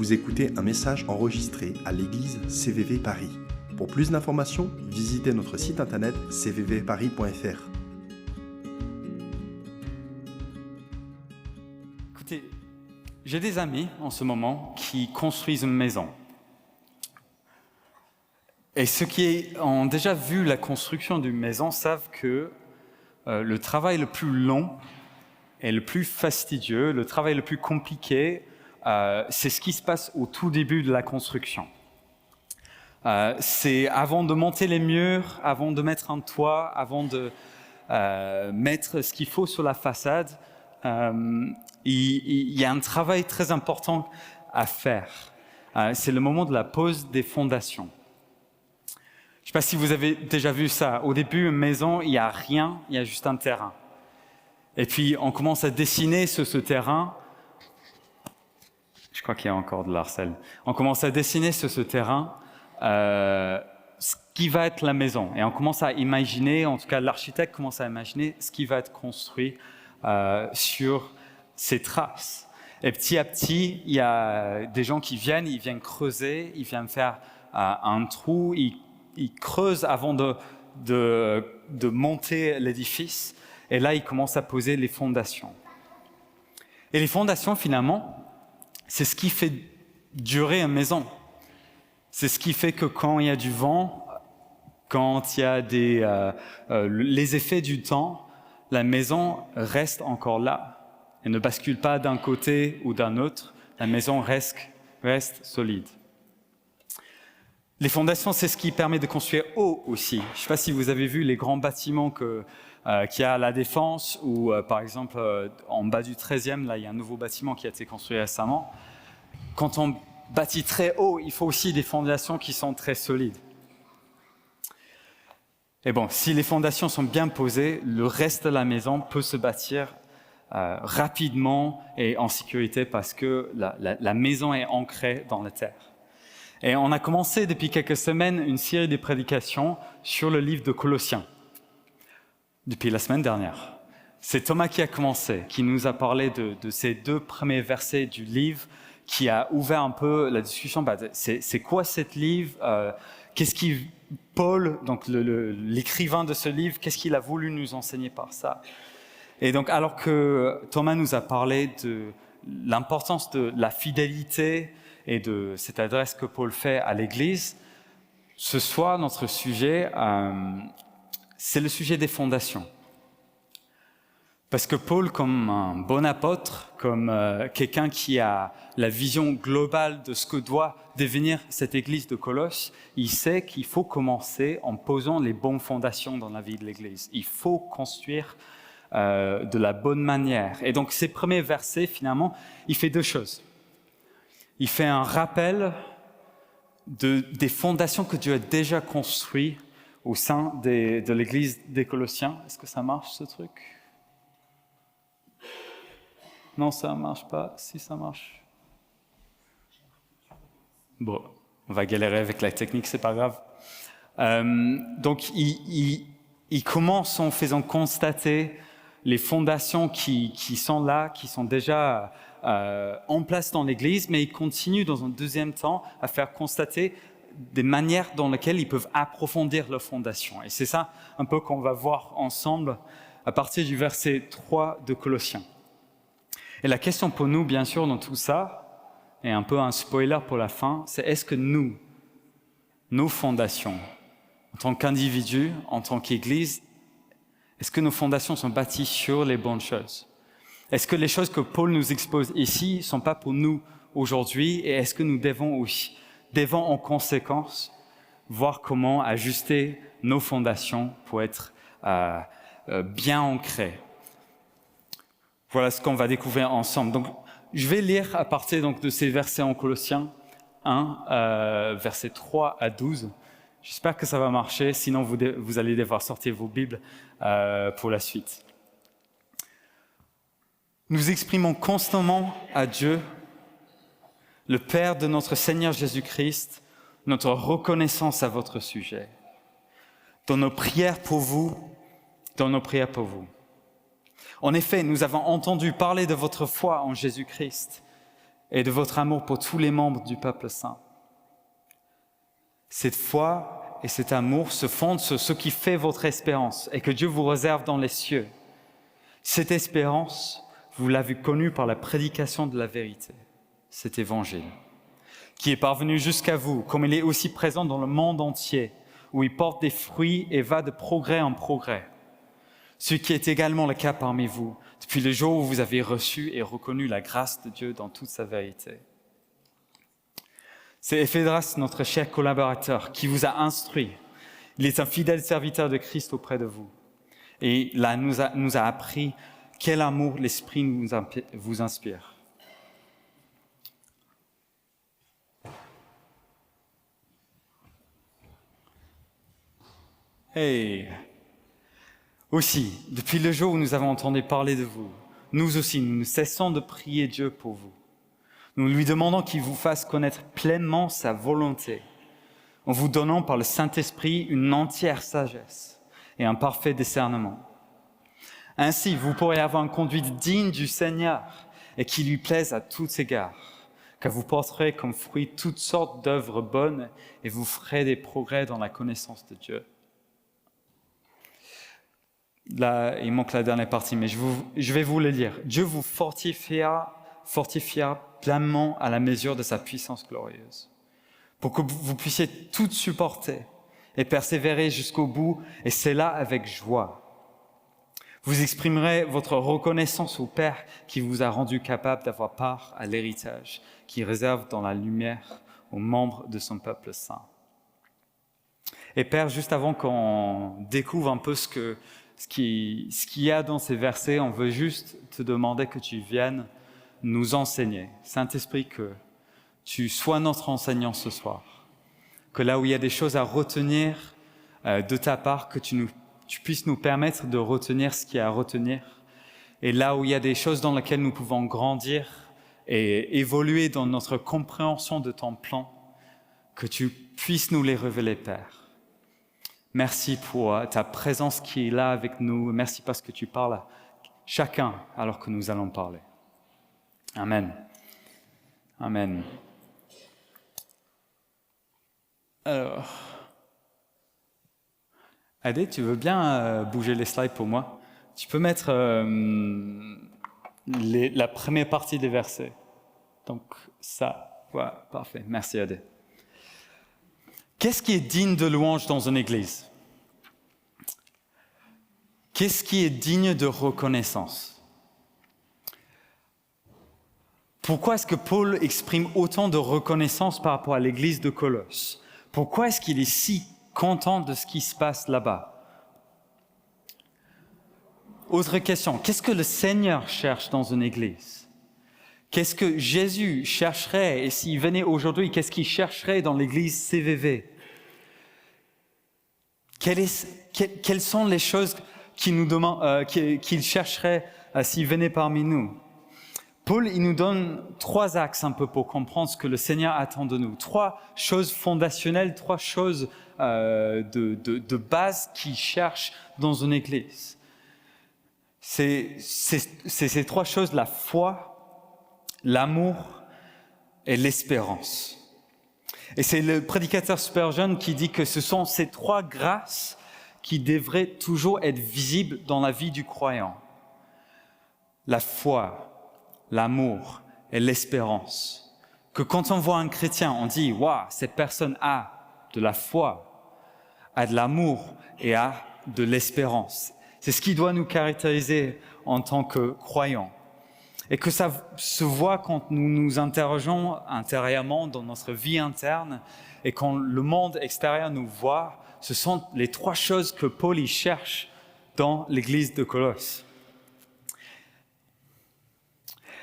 Vous écoutez un message enregistré à l'église CVV Paris. Pour plus d'informations, visitez notre site internet cvvparis.fr. Écoutez, j'ai des amis en ce moment qui construisent une maison. Et ceux qui ont déjà vu la construction d'une maison savent que le travail le plus long et le plus fastidieux, le travail le plus compliqué, c'est ce qui se passe au tout début de la construction. C'est avant de monter les murs, avant de mettre un toit, avant de mettre ce qu'il faut sur la façade, il y a un travail très important à faire. C'est le moment de la pose des fondations. Je ne sais pas si vous avez déjà vu ça. Au début, une maison, il n'y a rien, il y a juste un terrain. Et puis, on commence à dessiner sur ce terrain. Je crois qu'il y a encore de l'arcelle. On commence à dessiner sur ce terrain ce qui va être la maison. Et on commence à imaginer, en tout cas l'architecte commence à imaginer ce qui va être construit sur ces traces. Et petit à petit, il y a des gens qui viennent, ils viennent creuser, ils viennent faire un trou, ils creusent avant de monter l'édifice. Et là, ils commencent à poser les fondations. Et les fondations, finalement, c'est ce qui fait durer une maison. C'est ce qui fait que quand il y a du vent, quand il y a les effets du temps, la maison reste encore là. Elle ne bascule pas d'un côté ou d'un autre. La maison reste solide. Les fondations, c'est ce qui permet de construire haut aussi. Je ne sais pas si vous avez vu les grands bâtiments qu'il y a à La Défense ou par exemple en bas du 13e, là il y a un nouveau bâtiment qui a été construit récemment. Quand on bâtit très haut, il faut aussi des fondations qui sont très solides. Et bon, si les fondations sont bien posées, le reste de la maison peut se bâtir rapidement et en sécurité parce que la maison est ancrée dans la terre. Et on a commencé depuis quelques semaines une série de prédications sur le livre de Colossiens, depuis la semaine dernière. C'est Thomas qui a commencé, qui nous a parlé de ces 2 premiers versets du livre, qui a ouvert un peu la discussion. C'est quoi ce livre qu'est-ce qui Paul, donc l'écrivain de ce livre, qu'est-ce qu'il a voulu nous enseigner par ça? Et donc, alors que Thomas nous a parlé de l'importance de la fidélité et de cette adresse que Paul fait à l'Église, ce soir, notre sujet, c'est le sujet des fondations. Parce que Paul, comme un bon apôtre, comme quelqu'un qui a la vision globale de ce que doit devenir cette Église de Colosse, il sait qu'il faut commencer en posant les bonnes fondations dans la vie de l'Église. Il faut construire de la bonne manière. Et donc, ces premiers versets, finalement, il fait 2 choses. Il fait un rappel des fondations que Dieu a déjà construites au sein de l'Église des Colossiens. Est-ce que ça marche, ce truc? Non, ça ne marche pas. Si, ça marche. Bon, on va galérer avec la technique, c'est pas grave. Donc, il commence en faisant constater les fondations qui sont là, qui sont déjà en place dans l'Église, mais il continue dans un deuxième temps à faire constater des manières dans lesquelles ils peuvent approfondir leurs fondations. Et c'est ça un peu qu'on va voir ensemble à partir du verset 3 de Colossiens. Et la question pour nous, bien sûr, dans tout ça, et un peu un spoiler pour la fin, c'est est-ce que nos fondations, en tant qu'individus, en tant qu'Église, est-ce que nos fondations sont bâties sur les bonnes choses? Est-ce que les choses que Paul nous expose ici ne sont pas pour nous aujourd'hui? Et est-ce que nous devons en conséquence voir comment ajuster nos fondations pour être bien ancrées? Voilà ce qu'on va découvrir ensemble. Donc, je vais lire à partir donc, de ces versets en Colossiens 1, versets 3 à 12. J'espère que ça va marcher, sinon vous allez devoir sortir vos Bibles pour la suite. Nous exprimons constamment à Dieu, le Père de notre Seigneur Jésus-Christ, notre reconnaissance à votre sujet, dans nos prières pour vous. En effet, nous avons entendu parler de votre foi en Jésus-Christ et de votre amour pour tous les membres du peuple saint. Cette foi et cet amour se fondent sur ce qui fait votre espérance et que Dieu vous réserve dans les cieux. Cette espérance, vous l'avez connue par la prédication de la vérité, cet évangile, qui est parvenu jusqu'à vous, comme il est aussi présent dans le monde entier, où il porte des fruits et va de progrès en progrès. Ce qui est également le cas parmi vous, depuis le jour où vous avez reçu et reconnu la grâce de Dieu dans toute sa vérité. C'est Ephédras, notre cher collaborateur, qui vous a instruit. Il est un fidèle serviteur de Christ auprès de vous. Et là, nous a appris quel amour l'Esprit vous inspire. Et aussi, depuis le jour où nous avons entendu parler de vous, nous aussi, nous ne cessons de prier Dieu pour vous. Nous lui demandons qu'il vous fasse connaître pleinement sa volonté, en vous donnant par le Saint-Esprit une entière sagesse et un parfait discernement. Ainsi, vous pourrez avoir une conduite digne du Seigneur et qui lui plaise à tous égards, car vous porterez comme fruit toutes sortes d'œuvres bonnes et vous ferez des progrès dans la connaissance de Dieu. Là, il manque la dernière partie, mais je vais vous le lire. Dieu vous fortifiera pleinement à la mesure de sa puissance glorieuse, pour que vous puissiez tout supporter et persévérer jusqu'au bout, et c'est là avec joie. Vous exprimerez votre reconnaissance au Père qui vous a rendu capable d'avoir part à l'héritage qu'il réserve dans la lumière aux membres de son peuple saint. Et Père, juste avant qu'on découvre un peu ce qu'il y a dans ces versets, on veut juste te demander que tu viennes nous enseigner. Saint-Esprit, que tu sois notre enseignant ce soir. Que là où il y a des choses à retenir de ta part, que tu puisses nous permettre de retenir ce qu'il y a à retenir. Et là où il y a des choses dans lesquelles nous pouvons grandir et évoluer dans notre compréhension de ton plan, que tu puisses nous les révéler, Père. Merci pour ta présence qui est là avec nous. Merci parce que tu parles à chacun alors que nous allons parler. Amen. Amen. Alors, Adé, tu veux bien bouger les slides pour moi? Tu peux mettre la première partie des versets. Donc ça, voilà, parfait. Merci Adé. Qu'est-ce qui est digne de louange dans une église? Qu'est-ce qui est digne de reconnaissance? Pourquoi est-ce que Paul exprime autant de reconnaissance par rapport à l'église de Colosse? Pourquoi est-ce qu'il est si content de ce qui se passe là-bas? Autre question, qu'est-ce que le Seigneur cherche dans une église? Qu'est-ce que Jésus chercherait, et s'il venait aujourd'hui, qu'est-ce qu'il chercherait dans l'église CVV? Quelles sont les choses qu'il chercherait s'il venait parmi nous? Paul, il nous donne 3 axes un peu pour comprendre ce que le Seigneur attend de nous. 3 choses fondationnelles, 3 choses de base qu'il cherche dans une église. C'est ces 3 choses, la foi, l'amour et l'espérance. Et c'est le prédicateur Spurgeon qui dit que ce sont ces 3 grâces qui devraient toujours être visibles dans la vie du croyant. La foi, l'amour et l'espérance. Que quand on voit un chrétien, on dit « Waouh, cette personne a de la foi, a de l'amour et a de l'espérance. » C'est ce qui doit nous caractériser en tant que croyants. Et que ça se voit quand nous nous interrogeons intérieurement dans notre vie interne et quand le monde extérieur nous voit. Ce sont les 3 choses que Paul y cherche dans l'église de Colosse.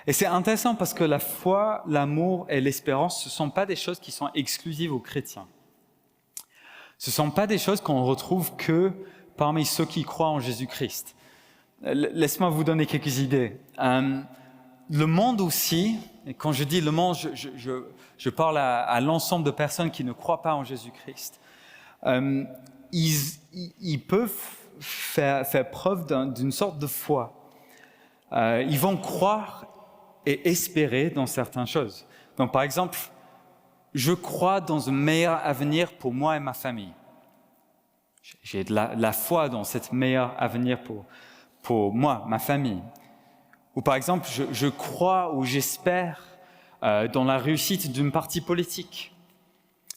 Et c'est intéressant parce que la foi, l'amour et l'espérance, ce ne sont pas des choses qui sont exclusives aux chrétiens. Ce ne sont pas des choses qu'on retrouve que parmi ceux qui croient en Jésus-Christ. Laisse-moi vous donner quelques idées. Le monde aussi, et quand je dis le monde, je parle à l'ensemble de personnes qui ne croient pas en Jésus-Christ. Ils peuvent faire preuve d'une sorte de foi. Ils vont croire et espérer dans certaines choses. Donc par exemple, je crois dans un meilleur avenir pour moi et ma famille. J'ai de la foi dans cet meilleur avenir pour moi, ma famille. Ou par exemple, je crois ou j'espère dans la réussite d'une parti politique.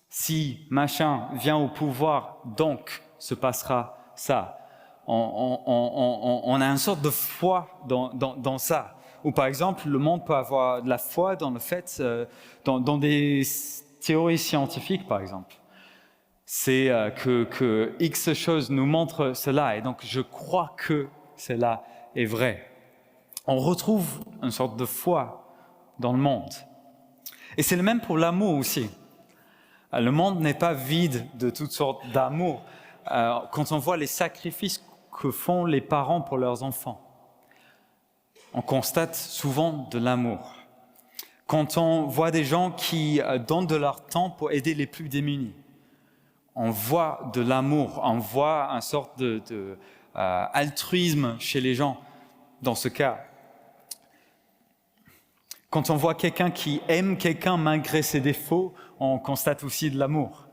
Si machin vient au pouvoir, donc se passera ça. On a une sorte de foi dans ça. Ou par exemple, le monde peut avoir de la foi dans le fait, dans des théories scientifiques par exemple. C'est que X chose nous montre cela, et donc je crois que cela est vrai. On retrouve une sorte de foi dans le monde. Et c'est le même pour l'amour aussi. Le monde n'est pas vide de toutes sortes d'amour. Quand on voit les sacrifices que font les parents pour leurs enfants, on constate souvent de l'amour. Quand on voit des gens qui donnent de leur temps pour aider les plus démunis, on voit de l'amour, on voit une sorte de altruisme chez les gens dans ce cas. Quand on voit quelqu'un qui aime quelqu'un malgré ses défauts, on constate aussi de l'amour,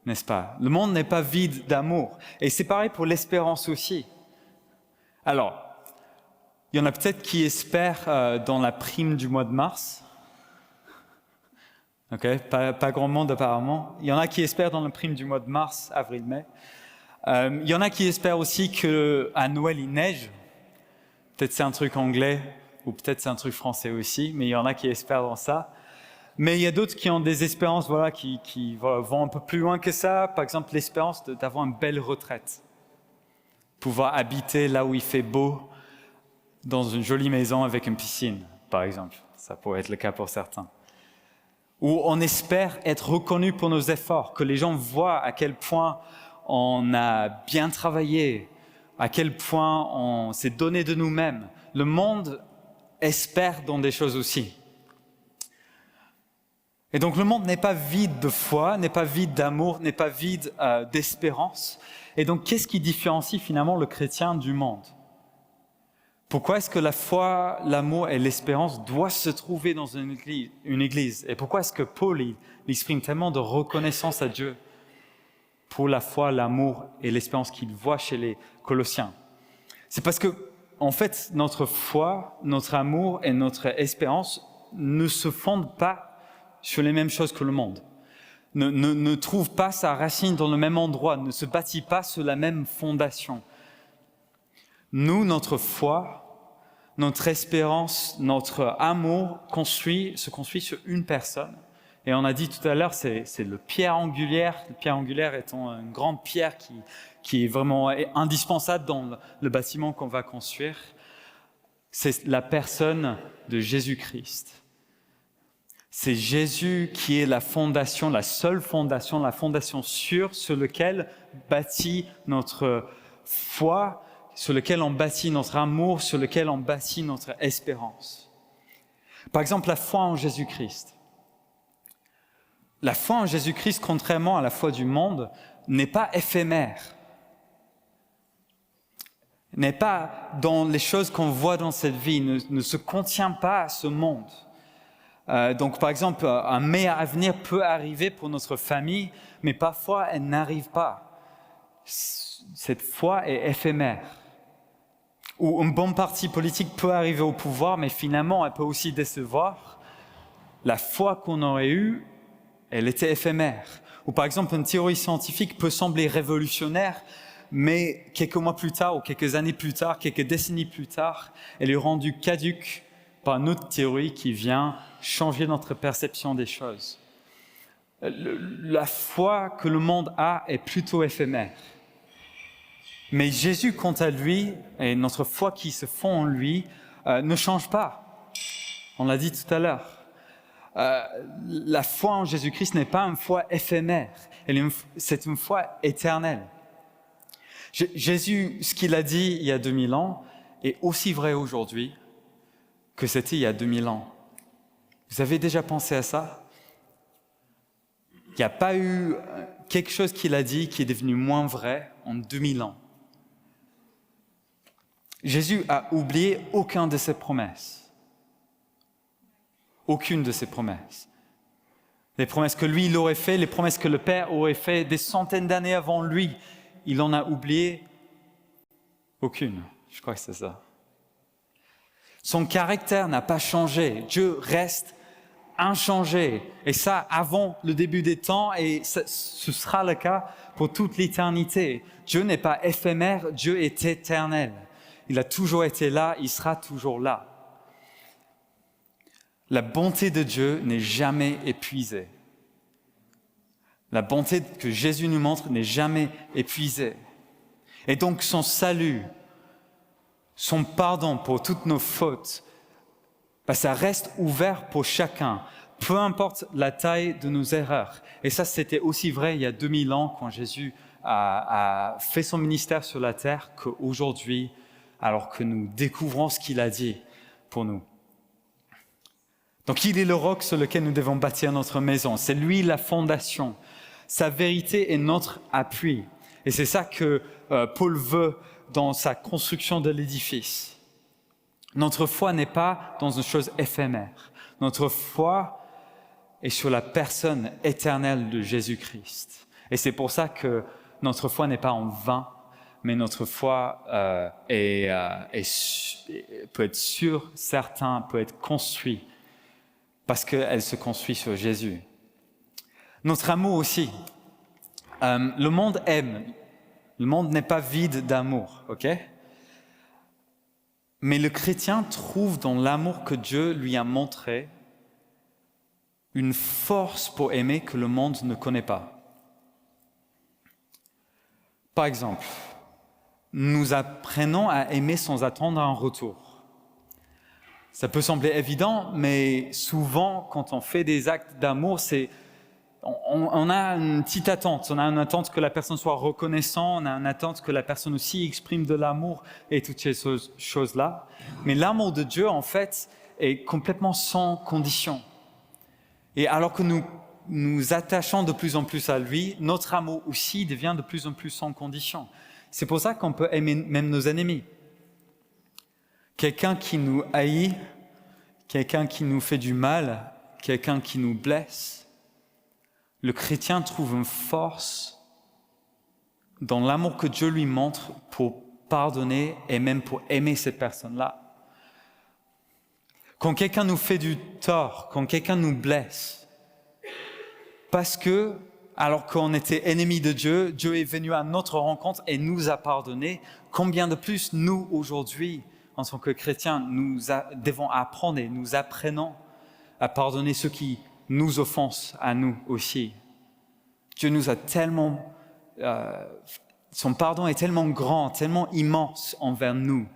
n'est-ce pas? Le monde n'est pas vide d'amour. Et c'est pareil pour l'espérance aussi. Alors, il y en a peut-être qui espèrent dans la prime du mois de mars. Okay, pas grand monde apparemment. Il y en a qui espèrent dans la prime du mois de mars, avril, mai. Il y en a qui espèrent aussi qu'à Noël, il neige. Peut-être c'est un truc anglais, ou peut-être c'est un truc français aussi, mais il y en a qui espèrent dans ça. Mais il y a d'autres qui ont des espérances qui vont un peu plus loin que ça. Par exemple, l'espérance d'avoir une belle retraite. Pouvoir habiter là où il fait beau, dans une jolie maison avec une piscine, par exemple. Ça pourrait être le cas pour certains. Où on espère être reconnu pour nos efforts, que les gens voient à quel point on a bien travaillé, à quel point on s'est donné de nous-mêmes. Le monde espère dans des choses aussi. Et donc le monde n'est pas vide de foi, n'est pas vide d'amour, n'est pas vide d'espérance. Et donc qu'est-ce qui différencie finalement le chrétien du monde? Pourquoi est-ce que la foi, l'amour et l'espérance doivent se trouver dans une église? Et pourquoi est-ce que Paul il exprime tellement de reconnaissance à Dieu pour la foi, l'amour et l'espérance qu'il voit chez les Colossiens? C'est parce que, en fait, notre foi, notre amour et notre espérance ne se fondent pas sur les mêmes choses que le monde, ne trouvent pas sa racine dans le même endroit, ne se bâtit pas sur la même fondation. Nous, notre foi, notre espérance, notre amour se construit sur une personne. Et on a dit tout à l'heure, c'est le pierre angulaire. Le pierre angulaire étant une grande pierre qui est vraiment indispensable dans le bâtiment qu'on va construire. C'est la personne de Jésus-Christ. C'est Jésus qui est la fondation, la seule fondation, la fondation sûre sur laquelle bâtit notre foi, sur lequel on bâtit notre amour, sur lequel on bâtit notre espérance. Par exemple, la foi en Jésus-Christ. La foi en Jésus-Christ, contrairement à la foi du monde, n'est pas éphémère. N'est pas dans les choses qu'on voit dans cette vie, ne se contient pas à ce monde. Donc, par exemple, un meilleur avenir peut arriver pour notre famille, mais parfois, elle n'arrive pas. Cette foi est éphémère. Ou une bonne partie politique peut arriver au pouvoir, mais finalement, elle peut aussi décevoir. La foi qu'on aurait eue, elle était éphémère. Ou par exemple, une théorie scientifique peut sembler révolutionnaire, mais quelques mois plus tard, ou quelques années plus tard, quelques décennies plus tard, elle est rendue caduque par une autre théorie qui vient changer notre perception des choses. La foi que le monde a est plutôt éphémère. Mais Jésus, quant à lui, et notre foi qui se fond en lui, ne change pas. On l'a dit tout à l'heure. La foi en Jésus-Christ n'est pas une foi éphémère, c'est une foi éternelle. Jésus, ce qu'il a dit il y a 2000 ans, est aussi vrai aujourd'hui que c'était il y a 2000 ans. Vous avez déjà pensé à ça? Il n'y a pas eu quelque chose qu'il a dit qui est devenu moins vrai en 2000 ans. Jésus a oublié aucun de ses promesses. aucune de ces promesses. Les promesses que lui, il aurait fait, les promesses que le Père aurait fait des centaines d'années avant lui, il en a oublié aucune. Je crois que c'est ça. Son caractère n'a pas changé. Dieu reste inchangé. Et ça, avant le début des temps, et ce sera le cas pour toute l'éternité. Dieu n'est pas éphémère, Dieu est éternel. Il a toujours été là, il sera toujours là. La bonté de Dieu n'est jamais épuisée. La bonté que Jésus nous montre n'est jamais épuisée. Et donc son salut, son pardon pour toutes nos fautes, ça reste ouvert pour chacun, peu importe la taille de nos erreurs. Et ça, c'était aussi vrai il y a 2000 ans quand Jésus a fait son ministère sur la terre qu'aujourd'hui, alors que nous découvrons ce qu'il a dit pour nous. Donc il est le roc sur lequel nous devons bâtir notre maison. C'est lui la fondation. Sa vérité est notre appui. Et c'est ça que Paul veut dans sa construction de l'édifice. Notre foi n'est pas dans une chose éphémère. Notre foi est sur la personne éternelle de Jésus-Christ. Et c'est pour ça que notre foi n'est pas en vain, mais notre foi peut être sûre, certain, peut être construite, parce qu'elle se construit sur Jésus. Notre amour aussi. Le monde aime. Le monde n'est pas vide d'amour, ok? Mais le chrétien trouve dans l'amour que Dieu lui a montré une force pour aimer que le monde ne connaît pas. Par exemple, nous apprenons à aimer sans attendre un retour. Ça peut sembler évident, mais souvent, quand on fait des actes d'amour, on a une petite attente. On a une attente que la personne soit reconnaissante, on a une attente que la personne aussi exprime de l'amour et toutes ces choses-là. Mais l'amour de Dieu, en fait, est complètement sans condition. Et alors que nous nous attachons de plus en plus à lui, notre amour aussi devient de plus en plus sans condition. C'est pour ça qu'on peut aimer même nos ennemis. Quelqu'un qui nous haït, quelqu'un qui nous fait du mal, quelqu'un qui nous blesse, le chrétien trouve une force dans l'amour que Dieu lui montre pour pardonner et même pour aimer cette personne-là. Quand quelqu'un nous fait du tort, quand quelqu'un nous blesse, parce que, alors qu'on était ennemis de Dieu, Dieu est venu à notre rencontre et nous a pardonné, combien de plus nous, aujourd'hui, en tant que chrétiens, nous devons apprendre et nous apprenons à pardonner ceux qui nous offensent à nous aussi. Dieu nous a tellement... son pardon est tellement grand, tellement immense envers nous.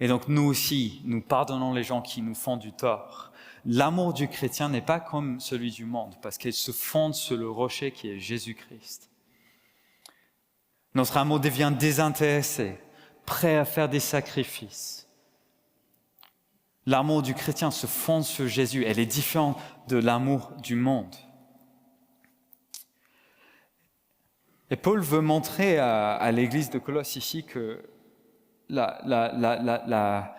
Et donc nous aussi, nous pardonnons les gens qui nous font du tort. L'amour du chrétien n'est pas comme celui du monde, parce qu'il se fonde sur le rocher qui est Jésus-Christ. Notre amour devient désintéressé, prêt à faire des sacrifices. L'amour du chrétien se fonde sur Jésus. Elle est différente de l'amour du monde. Et Paul veut montrer à l'église de Colosse ici que la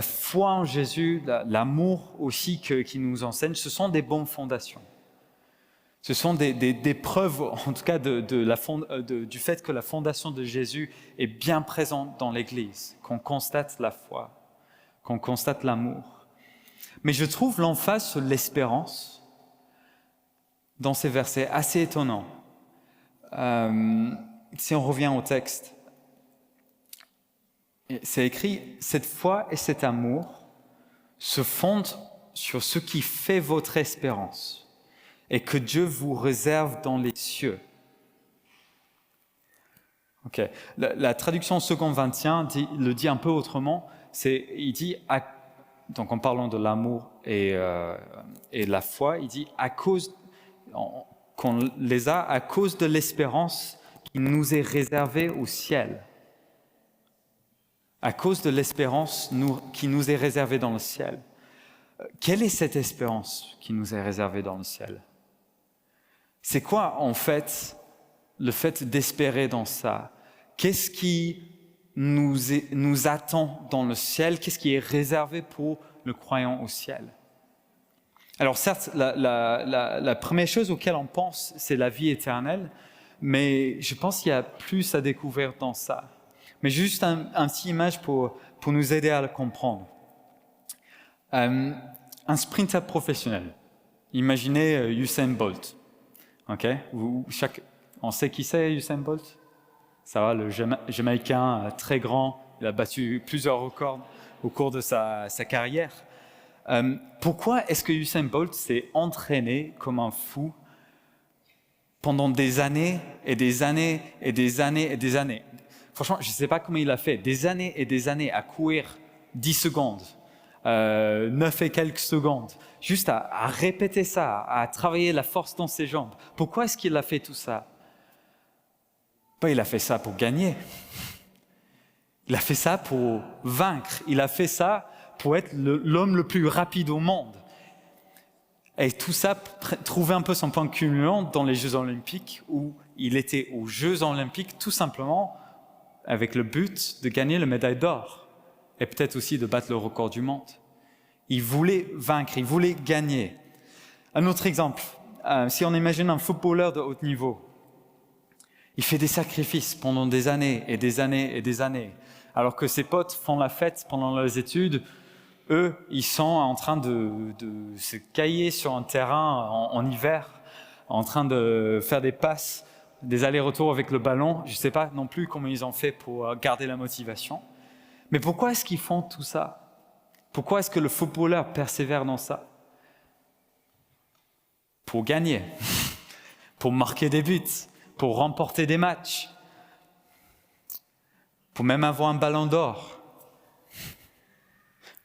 foi en Jésus, l'amour aussi qu'il nous enseigne, ce sont des bonnes fondations. Ce sont des preuves, en tout cas, du fait que la fondation de Jésus est bien présente dans l'Église, qu'on constate la foi, qu'on constate l'amour. Mais je trouve l'emphase sur l'espérance dans ces versets assez étonnant. Si on revient au texte, c'est écrit « Cette foi et cet amour se fondent sur ce qui fait votre espérance et que Dieu vous réserve dans les cieux. » Okay. La traduction Second 21 le dit un peu autrement. Il dit, donc en parlant de l'amour et la foi, il dit qu'on les a à cause de l'espérance qui nous est réservée au ciel. À cause de l'espérance qui nous est réservée dans le ciel. Quelle est cette espérance qui nous est réservée dans le ciel? C'est quoi, en fait, le fait d'espérer dans ça? Qu'est-ce qui nous attend dans le ciel? Qu'est-ce qui est réservé pour le croyant au ciel? Alors certes, la première chose auquel on pense, c'est la vie éternelle, mais je pense qu'il y a plus à découvrir dans ça. Mais juste un petit image pour nous aider à le comprendre. Un sprinter professionnel. Imaginez Usain Bolt. Okay? On sait qui c'est Usain Bolt? Ça va, le Jamaïcain très grand, il a battu plusieurs records au cours de sa carrière. Pourquoi est-ce que Usain Bolt s'est entraîné comme un fou pendant des années et des années et des années et des années? Franchement, je ne sais pas comment il a fait. Des années et des années à courir 10 secondes, 9 et quelques secondes, juste à répéter ça, à travailler la force dans ses jambes. Pourquoi est-ce qu'il a fait tout ça? Il a fait ça pour gagner. Il a fait ça pour vaincre. Il a fait ça pour être l'homme le plus rapide au monde. Et tout ça trouvait un peu son point culminant dans les Jeux Olympiques, où il était aux Jeux Olympiques tout simplement avec le but de gagner la médaille d'or et peut-être aussi de battre le record du monde. Il voulait vaincre, il voulait gagner. Un autre exemple, si on imagine un footballeur de haut niveau, il fait des sacrifices pendant des années et des années et des années, alors que ses potes font la fête pendant leurs études. Eux, ils sont en train de se cailler sur un terrain en hiver, en train de faire des passes, des allers-retours avec le ballon. Je ne sais pas non plus comment ils ont fait pour garder la motivation. Mais pourquoi est-ce qu'ils font tout ça? Pourquoi est-ce que le footballeur persévère dans ça? Pour gagner, pour marquer des buts, pour remporter des matchs, pour même avoir un ballon d'or.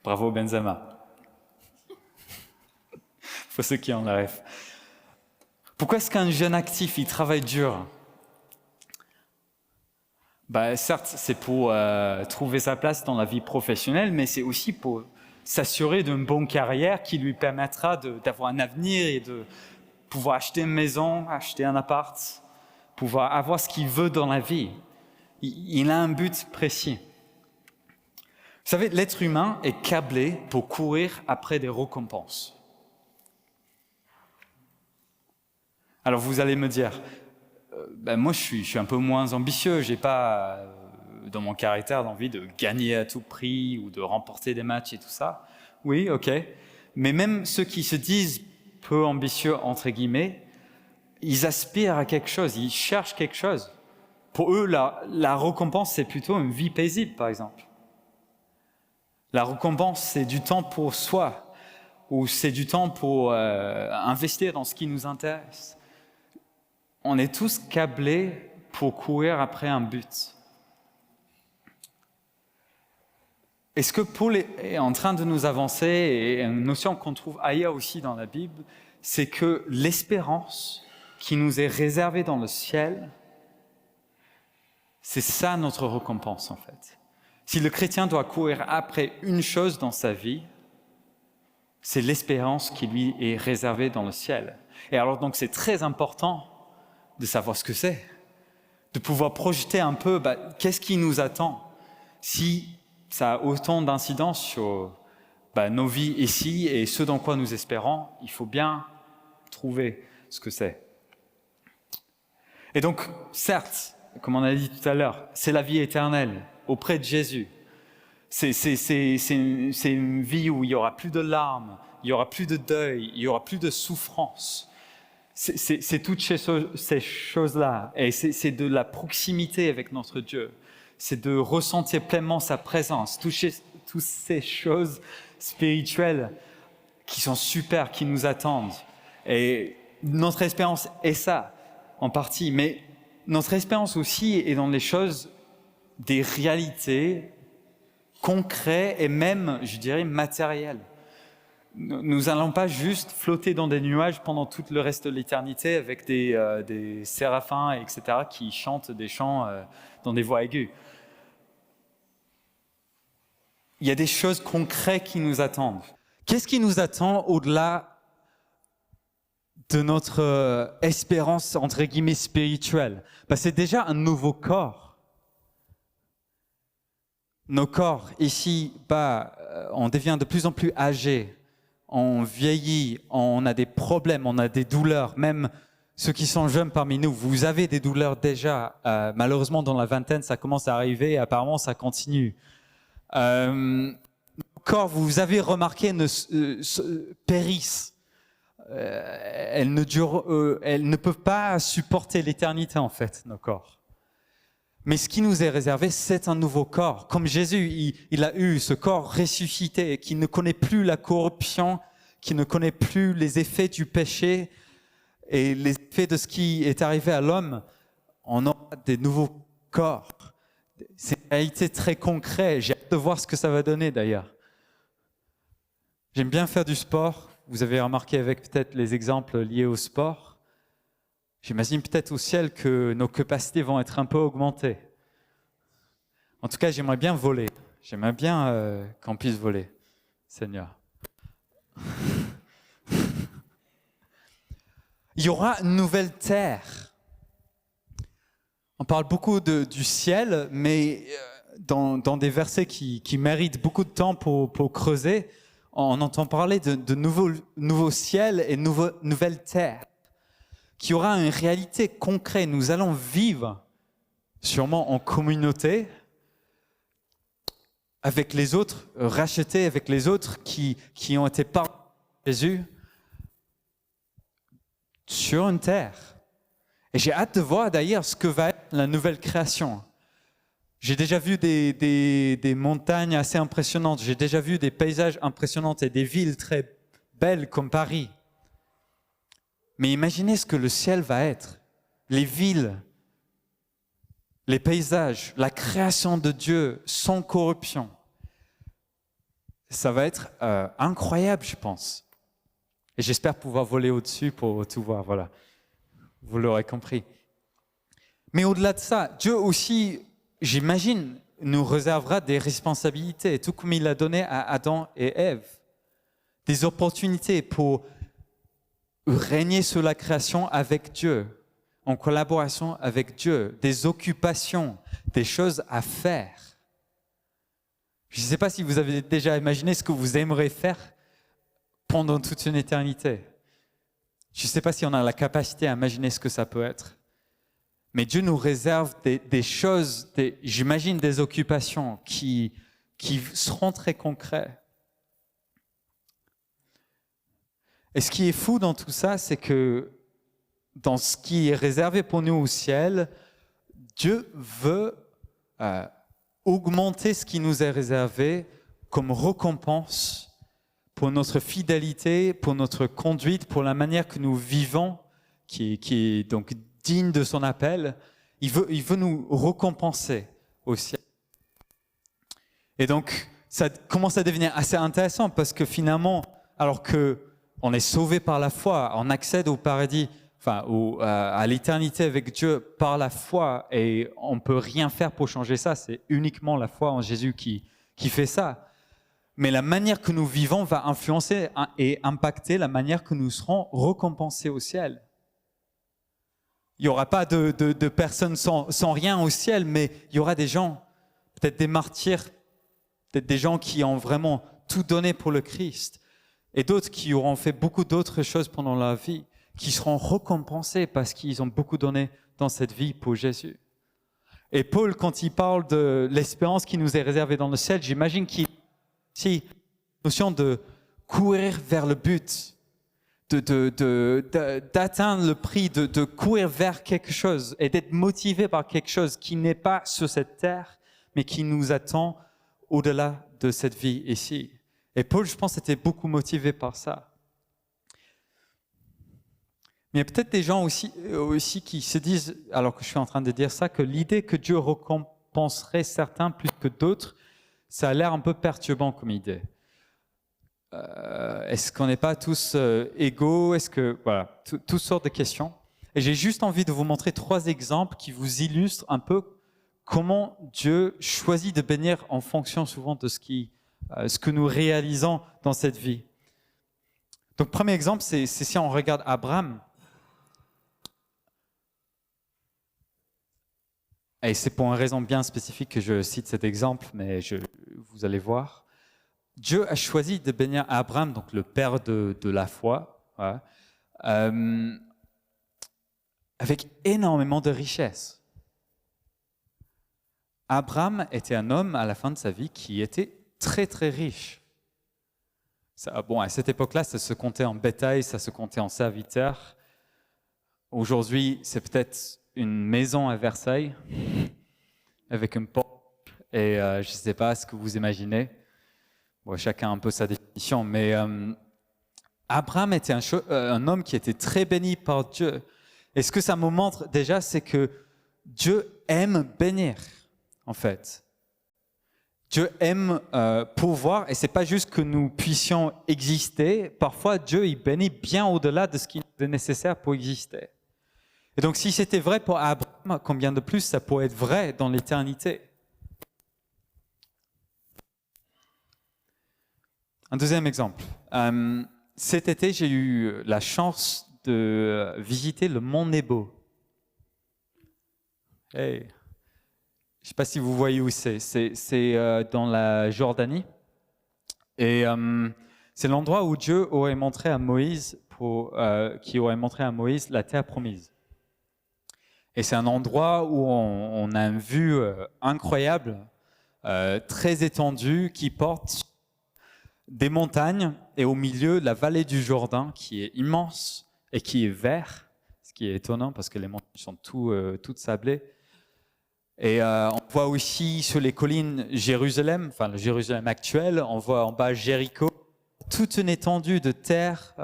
Bravo Benzema. Pour ceux qui en rêvent. Pourquoi est-ce qu'un jeune actif, il travaille dur? Certes, c'est pour trouver sa place dans la vie professionnelle, mais c'est aussi pour s'assurer d'une bonne carrière qui lui permettra d'avoir un avenir et de pouvoir acheter une maison, acheter un appart, pouvoir avoir ce qu'il veut dans la vie. Il a un but précis. Vous savez, l'être humain est câblé pour courir après des récompenses. Alors vous allez me dire, moi je suis un peu moins ambitieux, j'ai pas dans mon caractère l'envie de gagner à tout prix ou de remporter des matchs et tout ça. Oui, ok. Mais même ceux qui se disent peu ambitieux, entre guillemets, ils aspirent à quelque chose, ils cherchent quelque chose. Pour eux, la récompense, c'est plutôt une vie paisible, par exemple. La récompense, c'est du temps pour soi, ou c'est du temps pour investir dans ce qui nous intéresse. On est tous câblés pour courir après un but. Et ce que Paul est en train de nous avancer, et une notion qu'on trouve ailleurs aussi dans la Bible, c'est que l'espérance qui nous est réservée dans le ciel, c'est ça notre récompense en fait. Si le chrétien doit courir après une chose dans sa vie, c'est l'espérance qui lui est réservée dans le ciel. Et alors donc c'est très important de savoir ce que c'est, de pouvoir projeter un peu qu'est-ce qui nous attend. Si ça a autant d'incidence sur nos vies ici et ce dans quoi nous espérons, il faut bien trouver ce que c'est. Et donc, certes, comme on a dit tout à l'heure, c'est la vie éternelle auprès de Jésus. C'est une vie où il n'y aura plus de larmes, il n'y aura plus de deuil, il n'y aura plus de souffrance. C'est toutes ces choses-là. Et c'est de la proximité avec notre Dieu. C'est de ressentir pleinement sa présence. Toutes ces choses spirituelles qui sont super, qui nous attendent. Et notre espérance est ça, en partie. Mais notre espérance aussi est dans les choses, des réalités concrètes et même, je dirais, matérielles. Nous n'allons pas juste flotter dans des nuages pendant tout le reste de l'éternité avec des séraphins, etc., qui chantent des chants dans des voix aiguës. Il y a des choses concrètes qui nous attendent. Qu'est-ce qui nous attend au-delà de notre espérance, entre guillemets, spirituelle? C'est déjà un nouveau corps. Nos corps, ici, on devient de plus en plus âgés. on vieillit, on a des problèmes, on a des douleurs, même ceux qui sont jeunes parmi nous, vous avez des douleurs déjà. Malheureusement, dans la vingtaine, ça commence à arriver et apparemment, ça continue. Nos corps, vous avez remarqué, périssent. Elles ne peuvent pas supporter l'éternité, en fait, nos corps. Mais ce qui nous est réservé, c'est un nouveau corps. Comme Jésus, il a eu ce corps ressuscité, qui ne connaît plus la corruption, qui ne connaît plus les effets du péché, et les effets de ce qui est arrivé à l'homme. On aura des nouveaux corps. C'est une réalité très concrète. J'ai hâte de voir ce que ça va donner d'ailleurs. J'aime bien faire du sport. Vous avez remarqué avec peut-être les exemples liés au sport. J'imagine peut-être au ciel que nos capacités vont être un peu augmentées. En tout cas, j'aimerais bien voler. J'aimerais bien qu'on puisse voler, Seigneur. Il y aura une nouvelle terre. On parle beaucoup du ciel, mais dans des versets qui méritent beaucoup de temps pour creuser, on entend parler de nouveaux ciel et nouvelle terre, qui aura une réalité concrète. Nous allons vivre sûrement en communauté avec les autres, rachetés avec les autres qui ont été par Jésus, sur une terre. Et j'ai hâte de voir d'ailleurs ce que va être la nouvelle création. J'ai déjà vu des montagnes assez impressionnantes, j'ai déjà vu des paysages impressionnants et des villes très belles comme Paris. Mais imaginez ce que le ciel va être. Les villes, les paysages, la création de Dieu sans corruption. Ça va être incroyable, je pense. Et j'espère pouvoir voler au-dessus pour tout voir, voilà. Vous l'aurez compris. Mais au-delà de ça, Dieu aussi, j'imagine, nous réservera des responsabilités, tout comme il a donné à Adam et Ève. Des opportunités pour régner sur la création avec Dieu, en collaboration avec Dieu, des occupations, des choses à faire. Je ne sais pas si vous avez déjà imaginé ce que vous aimeriez faire pendant toute une éternité. Je ne sais pas si on a la capacité à imaginer ce que ça peut être. Mais Dieu nous réserve des choses, j'imagine des occupations qui seront très concrètes. Et ce qui est fou dans tout ça, c'est que dans ce qui est réservé pour nous au ciel, Dieu veut augmenter ce qui nous est réservé comme récompense pour notre fidélité, pour notre conduite, pour la manière que nous vivons, qui est donc digne de son appel. Il veut nous récompenser au ciel. Et donc, ça commence à devenir assez intéressant parce que finalement, alors qu'on est sauvé par la foi, on accède au paradis, à l'éternité avec Dieu par la foi et on ne peut rien faire pour changer ça, c'est uniquement la foi en Jésus qui fait ça. Mais la manière que nous vivons va influencer et impacter la manière que nous serons récompensés au ciel. Il n'y aura pas de personnes sans rien au ciel, mais il y aura des gens, peut-être des martyrs, peut-être des gens qui ont vraiment tout donné pour le Christ, et d'autres qui auront fait beaucoup d'autres choses pendant leur vie, qui seront récompensés parce qu'ils ont beaucoup donné dans cette vie pour Jésus. Et Paul, quand il parle de l'espérance qui nous est réservée dans le ciel, j'imagine qu'il si notion de courir vers le but, d'atteindre le prix, de courir vers quelque chose et d'être motivé par quelque chose qui n'est pas sur cette terre, mais qui nous attend au-delà de cette vie ici. Et Paul, je pense, était beaucoup motivé par ça. Mais il y a peut-être des gens aussi qui se disent, alors que je suis en train de dire ça, que l'idée que Dieu récompenserait certains plus que d'autres, ça a l'air un peu perturbant comme idée. Est-ce qu'on n'est pas tous égaux? Est-ce que voilà, toutes sortes de questions. Et j'ai juste envie de vous montrer 3 exemples qui vous illustrent un peu comment Dieu choisit de bénir en fonction souvent de ce que nous réalisons dans cette vie. Donc, premier exemple, c'est si on regarde Abraham. Et c'est pour une raison bien spécifique que je cite cet exemple, mais vous allez voir. Dieu a choisi de bénir Abraham, donc le père de la foi, ouais, avec énormément de richesses. Abraham était un homme à la fin de sa vie qui était très très riche. Bon, à cette époque-là, ça se comptait en bétail, ça se comptait en serviteurs. Aujourd'hui, c'est peut-être une maison à Versailles avec une porte et je ne sais pas ce que vous imaginez. Bon, chacun a un peu sa définition, mais Abraham était un homme qui était très béni par Dieu. Et ce que ça me montre déjà, c'est que Dieu aime bénir, en fait. Dieu aime pouvoir, et c'est pas juste que nous puissions exister. Parfois, Dieu il bénit bien au-delà de ce qui est nécessaire pour exister. Et donc, si c'était vrai pour Abraham, combien de plus ça pourrait être vrai dans l'éternité? Un deuxième exemple. Cet été, j'ai eu la chance de visiter le mont Nebo. Hey. Je ne sais pas si vous voyez où c'est. C'est dans la Jordanie. Et c'est l'endroit où Dieu aurait montré à Moïse, qui aurait montré à Moïse la terre promise. Et c'est un endroit où on a une vue incroyable, très étendue, qui porte des montagnes et au milieu la vallée du Jourdain qui est immense et qui est vert, ce qui est étonnant parce que les montagnes sont toutes sablées. Et on voit aussi sur les collines Jérusalem, enfin le Jérusalem actuel, on voit en bas Jéricho, toute une étendue de terre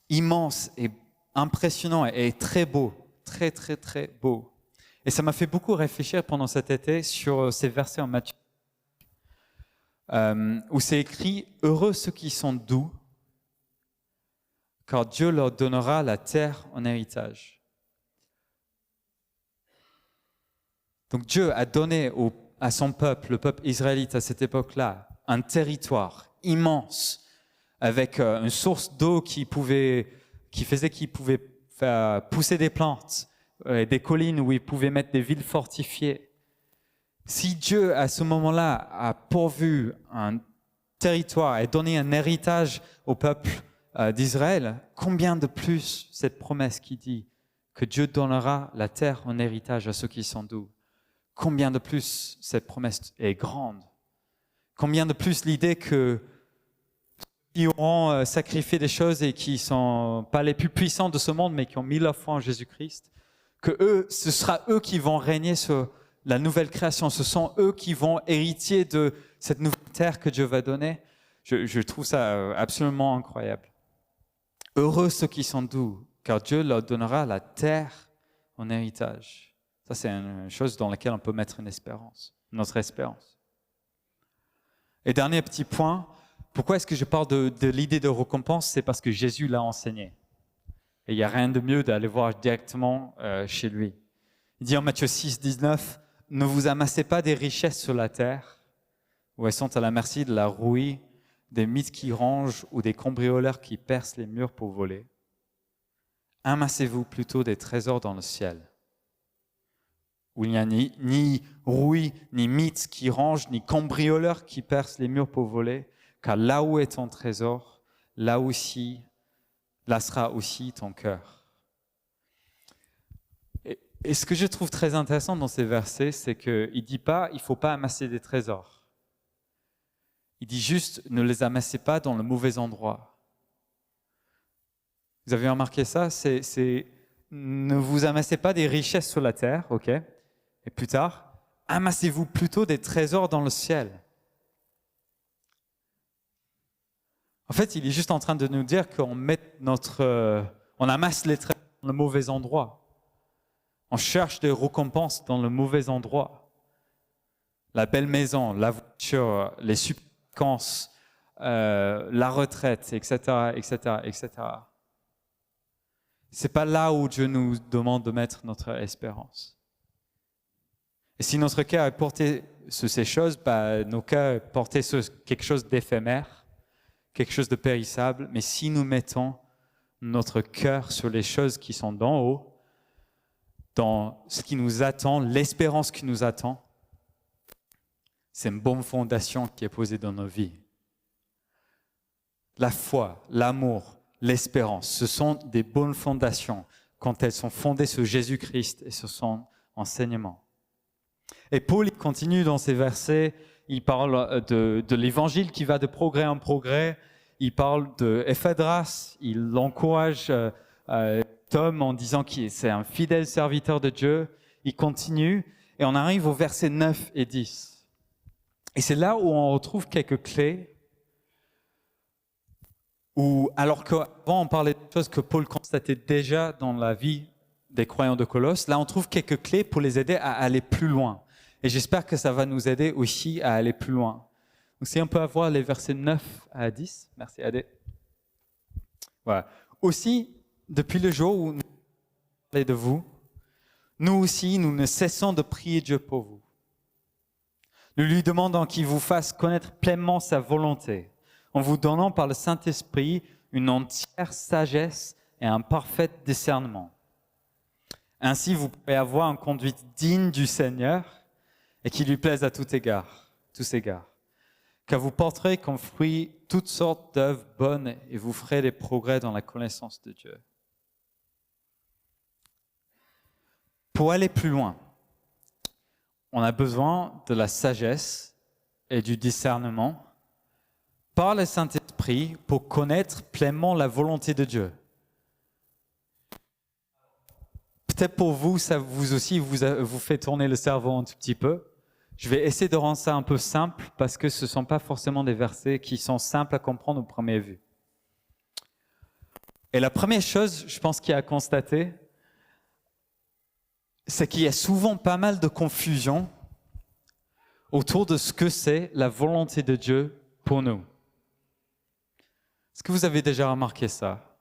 immense et impressionnant et très beau, très très très beau. Et ça m'a fait beaucoup réfléchir pendant cet été sur ces versets en Matthieu. Où c'est écrit « Heureux ceux qui sont doux, car Dieu leur donnera la terre en héritage. » Donc Dieu a donné à son peuple, le peuple israélite à cette époque-là, un territoire immense, avec une source d'eau qui faisait qu'ils pouvaient faire pousser des plantes, des collines où ils pouvaient mettre des villes fortifiées. Si Dieu, à ce moment-là, a pourvu un territoire et donné un héritage au peuple d'Israël, combien de plus cette promesse qui dit que Dieu donnera la terre en héritage à ceux qui sont doux? Combien de plus cette promesse est grande? Combien de plus l'idée que qui auront sacrifié des choses et qui ne sont pas les plus puissants de ce monde, mais qui ont mis leur foi en Jésus-Christ, ce sera eux qui vont régner sur la nouvelle création, ce sont eux qui vont hériter de cette nouvelle terre que Dieu va donner. Je trouve ça absolument incroyable. Heureux ceux qui sont doux, car Dieu leur donnera la terre en héritage. Ça, c'est une chose dans laquelle on peut mettre notre espérance. Et dernier petit point, pourquoi est-ce que je parle de l'idée de récompense? C'est parce que Jésus l'a enseigné. Et il n'y a rien de mieux d'aller voir directement chez lui. Il dit en Matthieu 6, 19, « Ne vous amassez pas des richesses sur la terre, où elles sont à la merci de la rouille, des mythes qui rongent ou des cambrioleurs qui percent les murs pour voler. Amassez-vous plutôt des trésors dans le ciel, où il n'y a ni rouille, ni mythes qui rongent, ni cambrioleurs qui percent les murs pour voler, car là où est ton trésor, là sera aussi ton cœur. » Et ce que je trouve très intéressant dans ces versets, c'est qu'il ne dit pas « il ne faut pas amasser des trésors ». Il dit juste « ne les amassez pas dans le mauvais endroit ». Vous avez remarqué ça? C'est ne vous amassez pas des richesses sur la terre, ok? Et plus tard, amassez-vous plutôt des trésors dans le ciel. En fait, il est juste en train de nous dire qu'on amasse les trésors dans le mauvais endroit. On cherche des récompenses dans le mauvais endroit. La belle maison, la voiture, les subventions, la retraite, etc., etc., etc. C'est pas là où Dieu nous demande de mettre notre espérance. Et si notre cœur est porté sur ces choses, nos cœurs sont portés sur quelque chose d'éphémère, quelque chose de périssable. Mais si nous mettons notre cœur sur les choses qui sont d'en haut, dans ce qui nous attend, l'espérance qui nous attend, C'est une bonne fondation qui est posée dans nos vies. La foi, l'amour, l'espérance, ce sont des bonnes fondations quand elles sont fondées sur Jésus-Christ et sur son enseignement. Et Paul il continue dans ces versets, il parle de l'évangile qui va de progrès en progrès, il parle de Ephadras, il encourage Tom en disant que c'est un fidèle serviteur de Dieu, il continue et on arrive au verset 9 et 10. Et c'est là où on retrouve quelques clés, où, alors qu'avant on parlait de choses que Paul constatait déjà dans la vie des croyants de Colosse, là on trouve quelques clés pour les aider à aller plus loin. Et j'espère que ça va nous aider aussi à aller plus loin. Donc si on peut avoir les versets 9 à 10, merci Adé. Voilà. Aussi, depuis le jour où nous parlons de vous, nous aussi, nous ne cessons de prier Dieu pour vous. Nous lui demandons qu'il vous fasse connaître pleinement sa volonté, en vous donnant par le Saint-Esprit une entière sagesse et un parfait discernement. Ainsi, vous pourrez avoir une conduite digne du Seigneur et qui lui plaise à tous égards, car vous porterez comme fruit toutes sortes d'œuvres bonnes et vous ferez des progrès dans la connaissance de Dieu. Pour aller plus loin, on a besoin de la sagesse et du discernement par le Saint-Esprit pour connaître pleinement la volonté de Dieu. Peut-être pour vous, ça vous aussi vous fait tourner le cerveau un tout petit peu. Je vais essayer de rendre ça un peu simple parce que ce ne sont pas forcément des versets qui sont simples à comprendre au premier vue. Et la première chose, je pense qu'il y a à constater, c'est qu'il y a souvent pas mal de confusion autour de ce que c'est la volonté de Dieu pour nous. Est-ce que vous avez déjà remarqué ça?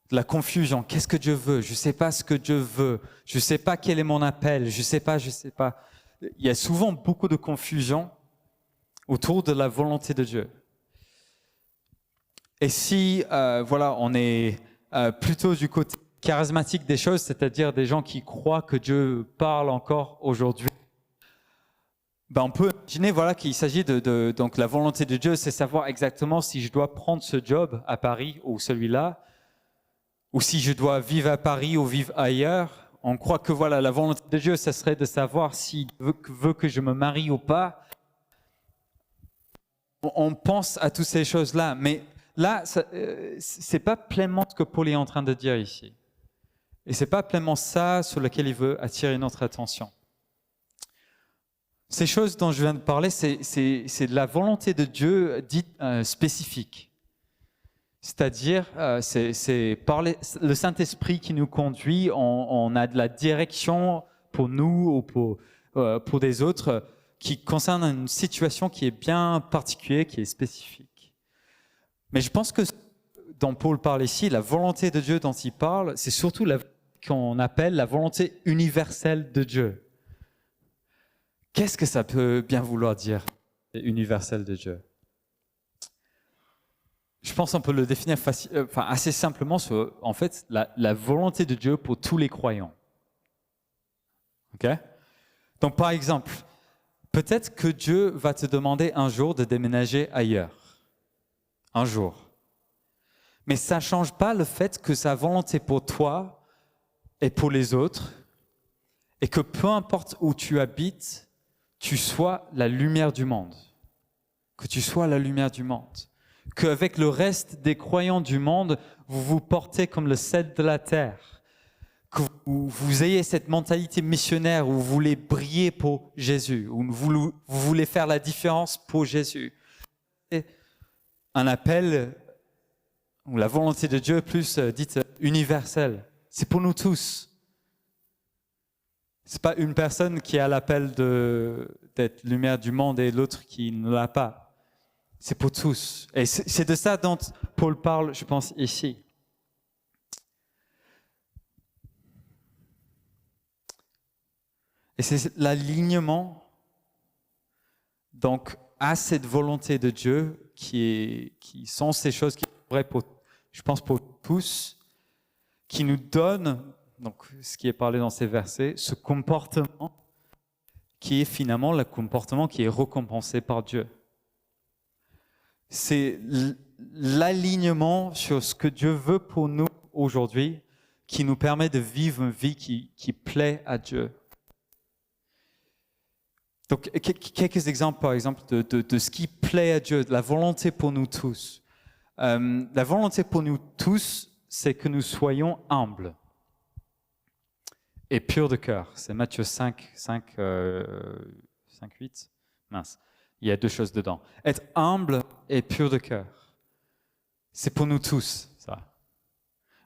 De la confusion. Qu'est-ce que Dieu veut? Je ne sais pas ce que Dieu veut. Je ne sais pas quel est mon appel. Je ne sais pas. Il y a souvent beaucoup de confusion autour de la volonté de Dieu. Et si, on est plutôt du côté charismatique des choses, c'est-à-dire des gens qui croient que Dieu parle encore aujourd'hui, on peut imaginer qu'il s'agit donc la volonté de Dieu, c'est savoir exactement si je dois prendre ce job à Paris ou celui-là, ou si je dois vivre à Paris ou vivre ailleurs. On croit que la volonté de Dieu, ça serait de savoir s'il veut que je me marie ou pas. On pense à toutes ces choses-là, mais là, c'est pas pleinement ce que Paul est en train de dire ici. Et c'est pas pleinement ça sur lequel il veut attirer notre attention. Ces choses dont je viens de parler, c'est de la volonté de Dieu dite spécifique. C'est-à-dire, c'est par le Saint-Esprit qui nous conduit, on a de la direction pour nous ou pour des autres qui concerne une situation qui est bien particulière, qui est spécifique. Mais je pense que dont Paul parle ici, la volonté de Dieu dont il parle, c'est surtout qu'on appelle la volonté universelle de Dieu. Qu'est-ce que ça peut bien vouloir dire, universelle de Dieu? Je pense qu'on peut le définir assez simplement sur, en fait, la volonté de Dieu pour tous les croyants. Okay? Donc, par exemple, peut-être que Dieu va te demander un jour de déménager ailleurs. Un jour. Mais ça ne change pas le fait que sa volonté pour toi et pour les autres, et que peu importe où tu habites, tu sois la lumière du monde. Que tu sois la lumière du monde. Qu'avec le reste des croyants du monde, vous vous portez comme le sel de la terre. Que vous ayez cette mentalité missionnaire où vous voulez briller pour Jésus, où vous voulez faire la différence pour Jésus. C'est un appel, ou la volonté de Dieu plus dite universelle. C'est pour nous tous. C'est pas une personne qui a l'appel d'être lumière du monde et l'autre qui ne l'a pas. C'est pour tous. Et c'est de ça dont Paul parle, je pense, ici. Et c'est l'alignement donc à cette volonté de Dieu qui sont ces choses qui sont vraies je pense pour tous, qui nous donnent, donc ce qui est parlé dans ces versets, ce comportement qui est finalement le comportement qui est récompensé par Dieu. C'est l'alignement sur ce que Dieu veut pour nous aujourd'hui qui nous permet de vivre une vie qui plaît à Dieu. Donc, quelques exemples, par exemple, de ce qui plaît à Dieu, de la volonté pour nous tous. La volonté pour nous tous, c'est que nous soyons humbles et purs de cœur. C'est Matthieu 5, 8. Mince, il y a deux choses dedans. Être humble et pur de cœur. C'est pour nous tous, ça.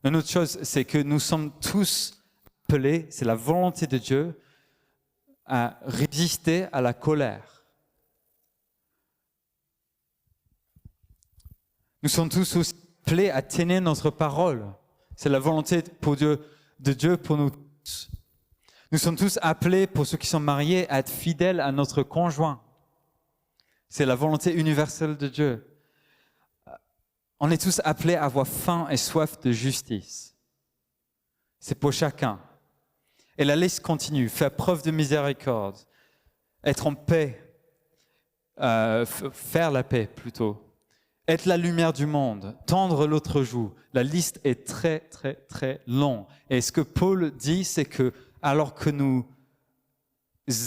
Une autre chose, c'est que nous sommes tous appelés, c'est la volonté de Dieu, à résister à la colère. Nous sommes tous aussi appelés à tenir notre parole. C'est la volonté de Dieu pour nous tous. Nous sommes tous appelés, pour ceux qui sont mariés, à être fidèles à notre conjoint. C'est la volonté universelle de Dieu. On est tous appelés à avoir faim et soif de justice. C'est pour chacun. Et la liste continue. Faire preuve de miséricorde, être en paix, faire la paix plutôt, être la lumière du monde, tendre l'autre joue. La liste est très, très, très longue. Et ce que Paul dit, c'est que alors que nous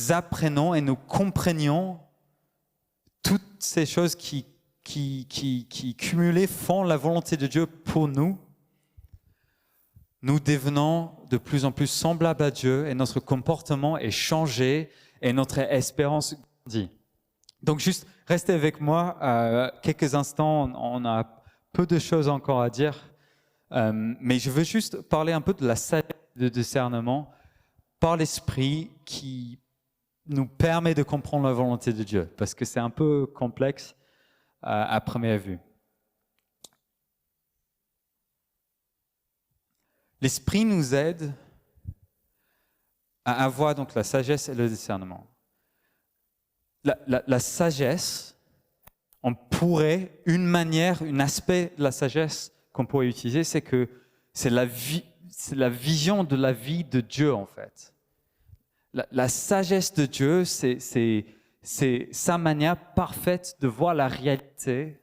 apprenons et nous comprenions toutes ces choses qui cumulées font la volonté de Dieu pour nous, nous devenons de plus en plus semblables à Dieu et notre comportement est changé et notre espérance grandit. Donc juste restez avec moi quelques instants, on a peu de choses encore à dire, mais je veux juste parler un peu de la sagesse de discernement par l'esprit qui nous permet de comprendre la volonté de Dieu, parce que c'est un peu complexe à première vue. L'esprit nous aide à avoir donc la sagesse et le discernement. La sagesse, on pourrait, un aspect de la sagesse qu'on pourrait utiliser, c'est que c'est la vision de la vie de Dieu en fait. La sagesse de Dieu, c'est sa manière parfaite de voir la réalité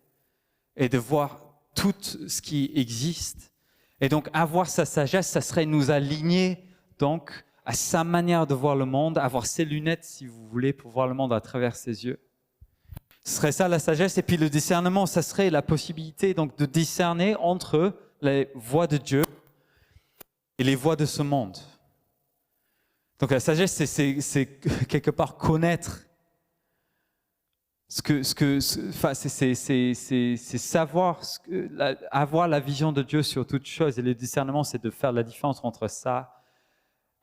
et de voir tout ce qui existe. Et donc, avoir sa sagesse, ça serait nous aligner donc à sa manière de voir le monde, avoir ses lunettes, si vous voulez, pour voir le monde à travers ses yeux. Ce serait ça la sagesse. Et puis le discernement, ça serait la possibilité donc de discerner entre les voies de Dieu et les voies de ce monde. Donc la sagesse, c'est quelque part connaître c'est savoir, avoir la vision de Dieu sur toute chose. Et le discernement, c'est de faire la différence entre ça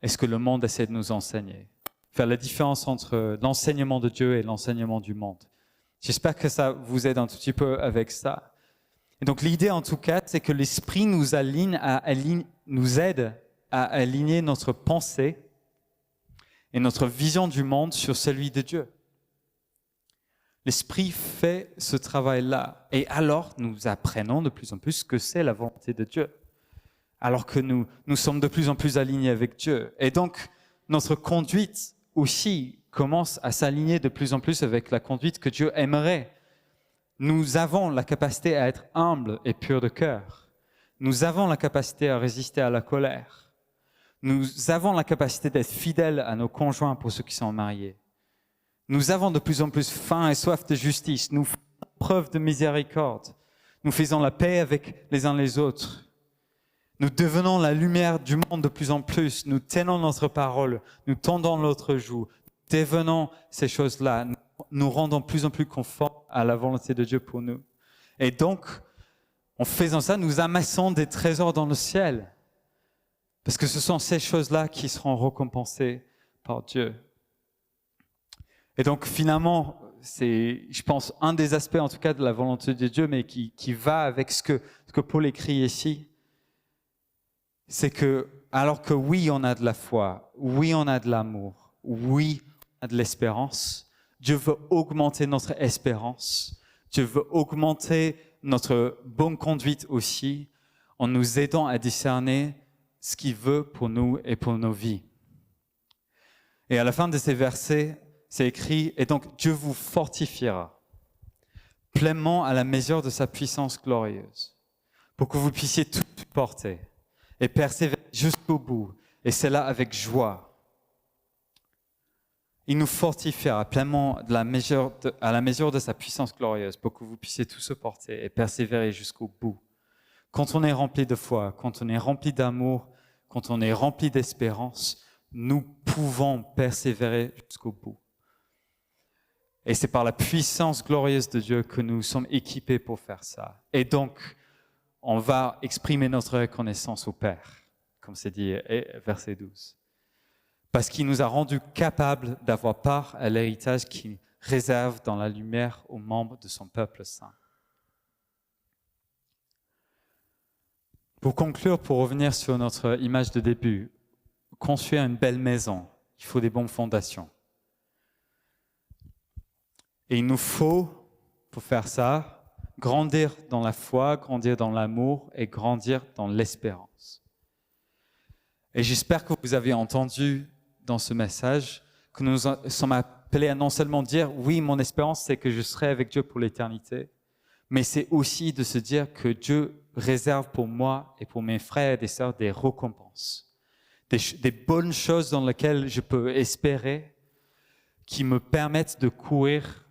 et ce que le monde essaie de nous enseigner. Faire la différence entre l'enseignement de Dieu et l'enseignement du monde. J'espère que ça vous aide un tout petit peu avec ça. Et donc l'idée, en tout cas, c'est que l'Esprit nous aide à aligner notre pensée et notre vision du monde sur celui de Dieu. L'Esprit fait ce travail-là. Et alors, nous apprenons de plus en plus ce que c'est la volonté de Dieu. Alors que nous sommes de plus en plus alignés avec Dieu. Et donc, notre conduite aussi commence à s'aligner de plus en plus avec la conduite que Dieu aimerait. Nous avons la capacité à être humbles et purs de cœur. Nous avons la capacité à résister à la colère. Nous avons la capacité d'être fidèles à nos conjoints pour ceux qui sont mariés. Nous avons de plus en plus faim et soif de justice. Nous faisons preuve de miséricorde. Nous faisons la paix avec les uns les autres. Nous devenons la lumière du monde de plus en plus. Nous tenons notre parole. Nous tendons l'autre joue. Nous devenons ces choses-là. Nous rendons de plus en plus conformes à la volonté de Dieu pour nous. Et donc, en faisant ça, nous amassons des trésors dans le ciel. Parce que ce sont ces choses-là qui seront récompensées par Dieu. Et donc finalement, c'est, je pense, un des aspects en tout cas de la volonté de Dieu, mais qui va avec ce que Paul écrit ici, c'est que alors que oui, on a de la foi, oui, on a de l'amour, oui, on a de l'espérance, Dieu veut augmenter notre espérance, Dieu veut augmenter notre bonne conduite aussi, en nous aidant à discerner ce qu'il veut pour nous et pour nos vies. Et à la fin de ces versets, c'est écrit, et donc Dieu vous fortifiera pleinement à la mesure de sa puissance glorieuse, pour que vous puissiez tout supporter et persévérer jusqu'au bout, et cela avec joie. Il nous fortifiera pleinement à la mesure de sa puissance glorieuse, pour que vous puissiez tout supporter et persévérer jusqu'au bout. Quand on est rempli de foi, quand on est rempli d'amour, quand on est rempli d'espérance, nous pouvons persévérer jusqu'au bout. Et c'est par la puissance glorieuse de Dieu que nous sommes équipés pour faire ça. Et donc, on va exprimer notre reconnaissance au Père, comme c'est dit, verset 12. Parce qu'il nous a rendus capables d'avoir part à l'héritage qu'il réserve dans la lumière aux membres de son peuple saint. Pour conclure, pour revenir sur notre image de début, construire une belle maison, il faut des bonnes fondations. Et il nous faut, pour faire ça, grandir dans la foi, grandir dans l'amour et grandir dans l'espérance. Et j'espère que vous avez entendu dans ce message que nous sommes appelés à non seulement dire « Oui, mon espérance, c'est que je serai avec Dieu pour l'éternité », mais c'est aussi de se dire que Dieu réserve pour moi et pour mes frères et des sœurs des récompenses, des bonnes choses dans lesquelles je peux espérer, qui me permettent de courir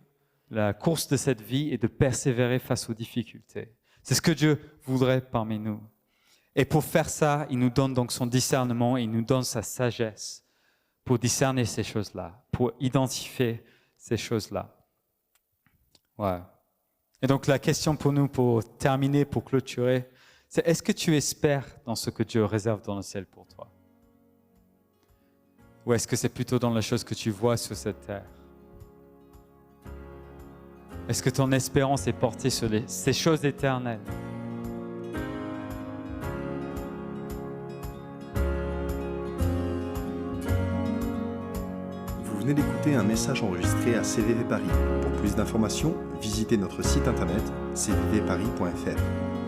la course de cette vie et de persévérer face aux difficultés. C'est ce que Dieu voudrait parmi nous. Et pour faire ça, il nous donne donc son discernement, il nous donne sa sagesse pour discerner ces choses-là, pour identifier ces choses-là. Ouais. Et donc la question pour nous, pour terminer, pour clôturer, c'est est-ce que tu espères dans ce que Dieu réserve dans le ciel pour toi? Ou est-ce que c'est plutôt dans les choses que tu vois sur cette terre? Est-ce que ton espérance est portée sur ces choses éternelles? Vous venez d'écouter un message enregistré à CVV Paris. Pour plus d'informations, visitez notre site internet cvvparis.fr.